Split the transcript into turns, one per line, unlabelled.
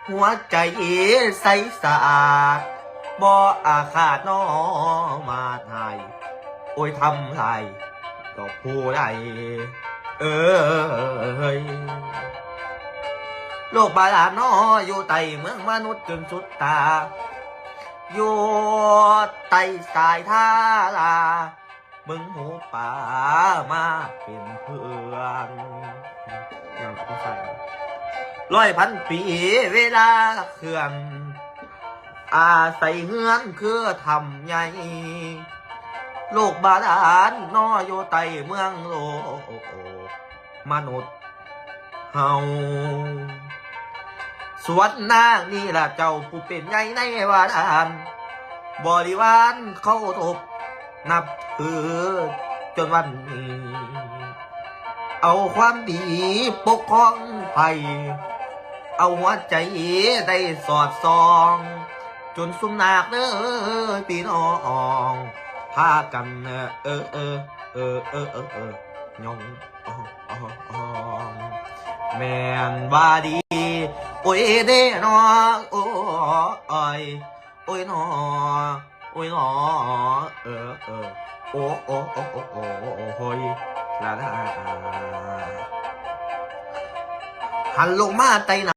หัวใจใสสะอาดบ่อาฆาตน้อมาไทยโอ้ยทำไรก็ผู้ใดเอ้ยโลกบาดาลน้ออยู่ใต้เมืองมนุษย์จนสุดตาอยู่ใต้สายท่าลามึงหูป่ามาเป็นเพื่อนอย่างที่ใส่100,000 ปีเวลาเคลื่อนอาศัยเฮือนคือทำใหญ่โลกบาดาลน้ออยู่ใต้เมืองโลกมนุษย์เฮาสวนนางนี่ล่ะเจ้าผู้เป็นใหญ่ในวาดานบริวารเขาทบนับถือจนวันนี้เอาความดีปกครองไปเอาหัวใจได้สอดส่องจนสุมนาคเด้อพี่น้องพากันยองแม่นว่าดีโอ้ยเด้นอโอ้ยโอ้ยนอโอ้ยนอโอ้โอ้ยลาลาหันลงมาไต